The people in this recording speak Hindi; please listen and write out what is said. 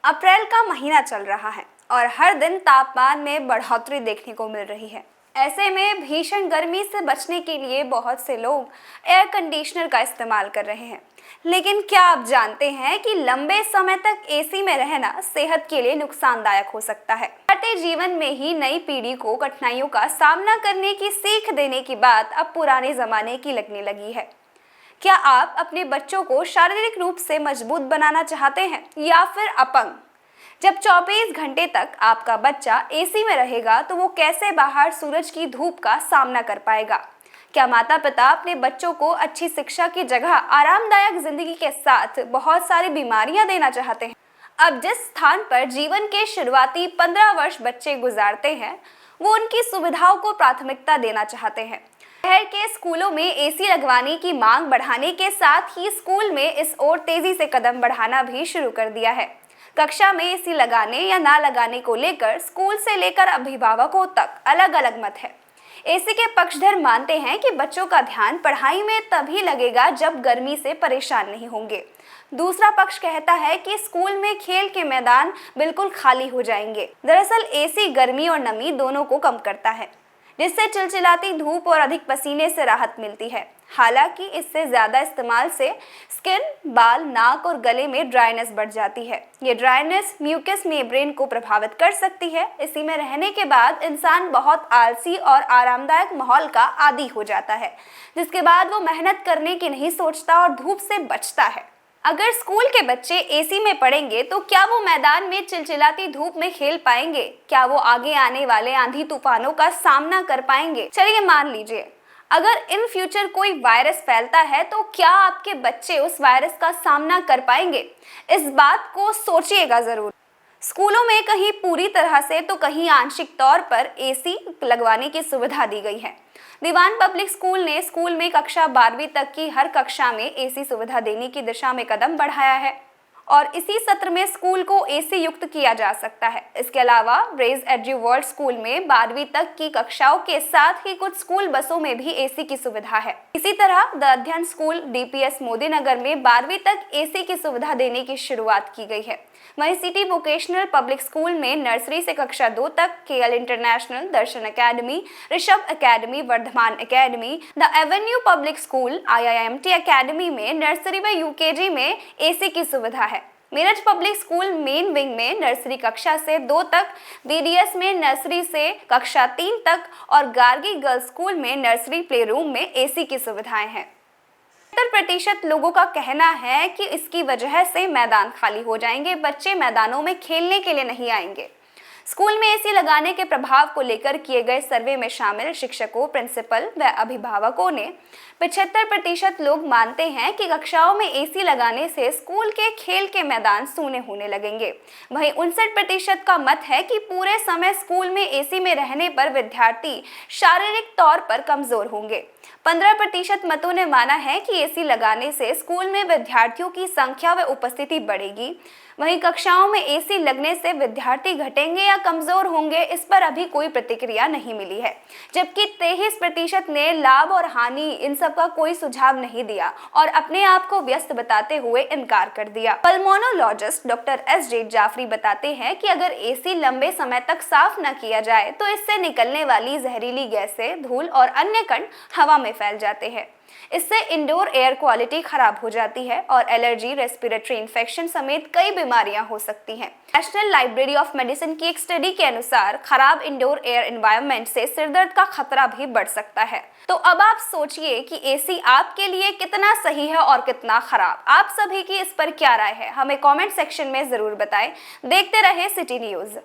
अप्रैल का महीना चल रहा है और हर दिन तापमान में बढ़ोतरी देखने को मिल रही है। ऐसे में भीषण गर्मी से बचने के लिए बहुत से लोग एयर कंडीशनर का इस्तेमाल कर रहे हैं। लेकिन क्या आप जानते हैं कि लंबे समय तक एसी में रहना सेहत के लिए नुकसानदायक हो सकता है। बढ़ते जीवन में ही नई पीढ़ी को कठिनाइयों का सामना करने की सीख देने की बात अब पुराने जमाने की लगने लगी है। क्या आप अपने बच्चों को शारीरिक रूप से मजबूत बनाना चाहते हैं या फिर अपंग? जब 24 घंटे तक आपका बच्चा एसी में रहेगा तो वो कैसे बाहर सूरज की धूप का सामना कर पाएगा? क्या माता पिता अपने बच्चों को अच्छी शिक्षा की जगह आरामदायक जिंदगी के साथ बहुत सारी बीमारियां देना चाहते हैं? अब जिस स्थान पर जीवन के शुरुआती 15 वर्ष बच्चे गुजारते हैं, वो उनकी सुविधाओं को प्राथमिकता देना चाहते हैं। शहर के स्कूलों में एसी लगवाने की मांग बढ़ाने के साथ ही स्कूल में इस ओर तेजी से कदम बढ़ाना भी शुरू कर दिया है। कक्षा में एसी लगाने या ना लगाने को लेकर स्कूल से लेकर अभिभावकों तक अलग अलग मत है। एसी के पक्षधर मानते हैं कि बच्चों का ध्यान पढ़ाई में तभी लगेगा जब गर्मी से परेशान नहीं होंगे। दूसरा पक्ष कहता है कि स्कूल में खेल के मैदान बिल्कुल खाली हो जाएंगे। दरअसल एसी गर्मी और नमी दोनों को कम करता है, जिससे चिलचिलाती धूप और अधिक पसीने से राहत मिलती है। हालांकि इससे ज्यादा इस्तेमाल से स्किन, बाल, नाक और गले में ड्राइनेस बढ़ जाती है। ये ड्राइनेस म्यूकस मेम्ब्रेन को प्रभावित कर सकती है। इसी में रहने के बाद इंसान बहुत आलसी और आरामदायक माहौल का आदी हो जाता है, जिसके बाद वो मेहनत करने की नहीं सोचता और धूप से बचता है। अगर स्कूल के बच्चे एसी में पढ़ेंगे तो क्या वो मैदान में चिलचिलाती धूप में खेल पाएंगे? क्या वो आगे आने वाले आंधी तूफानों का सामना कर पाएंगे? चलिए मान लीजिए अगर इन फ्यूचर कोई वायरस फैलता है तो क्या आपके बच्चे उस वायरस का सामना कर पाएंगे? इस बात को सोचिएगा जरूर। स्कूलों में कहीं पूरी तरह से तो कहीं आंशिक तौर पर एसी लगवाने की सुविधा दी गई है। दीवान पब्लिक स्कूल ने स्कूल में कक्षा 12वीं तक की हर कक्षा में एसी सुविधा देने की दिशा में कदम बढ़ाया है और इसी सत्र में स्कूल को एसी युक्त किया जा सकता है। इसके अलावा ब्रेज एड्यू वर्ल्ड स्कूल में 12वीं तक की कक्षाओं के साथ ही कुछ स्कूल बसों में भी एसी की सुविधा है। इसी तरह द अध्ययन स्कूल डीपीएस मोदी नगर में 12वीं तक एसी की सुविधा देने की शुरुआत की गई है। वहीं सिटी वोकेशनल पब्लिक स्कूल में नर्सरी से कक्षा 2 तक KL international, Darshan academy, Rishabh academy, Vardhaman academy, the avenue public school, IIMT academy में नर्सरी व यूकेजी में एसी की सुविधा है। Meerut public school main wing में नर्सरी कक्षा से 2 तक, बीडीएस में नर्सरी से कक्षा 3 तक और गार्गी गर्ल्स स्कूल में नर्सरी प्ले रूम में एसी की सुविधाएं हैं। 70% लोगों का कहना है कि इसकी वजह से मैदान खाली हो जाएंगे, बच्चे मैदानों में खेलने के लिए नहीं आएंगे। स्कूल में एसी लगाने के प्रभाव को लेकर किए गए सर्वे में शामिल शिक्षकों, प्रिंसिपल व अभिभावकों ने 75% लोग मानते हैं कि कक्षाओं में एसी लगाने से स्कूल के खेल के मैदान सूने होने लगेंगे। वहीं 59% का मत है कि पूरे समय स्कूल में एसी में रहने पर विद्यार्थी शारीरिक तौर पर कमजोर होंगे। 15% मतों ने माना है कि एसी लगाने से स्कूल में विद्यार्थियों की संख्या व उपस्थिति बढ़ेगी। वहीं कक्षाओं में एसी लगने से विद्यार्थी घटेंगे या कमजोर होंगे, इस पर अभी कोई प्रतिक्रिया नहीं मिली है। जबकि 23% ने लाभ और हानि इन सब का कोई सुझाव नहीं दिया और अपने आप को व्यस्त बताते हुए इनकार कर दिया। Pulmonologist doctor SJ. जाफरी बताते हैं कि अगर एसी लंबे समय तक साफ न किया जाए तो इससे निकलने वाली जहरीली गैसें, धूल और अन्य कण हवा में फैल जाते हैं। इससे इंडोर एयर क्वालिटी खराब हो जाती है और एलर्जी, रेस्पिरेटरी इन्फेक्शन समेत कई बीमारियां हो सकती हैं। नेशनल लाइब्रेरी ऑफ मेडिसिन की एक स्टडी के अनुसार खराब इंडोर एयर एनवायरनमेंट से सिरदर्द का खतरा भी बढ़ सकता है। तो अब आप सोचिए कि एसी आपके लिए कितना सही है और कितना खराब। आप सभी की इस पर क्या राय है, हमें कमेंट सेक्शन में जरूर बताएं। देखते रहे सिटी न्यूज।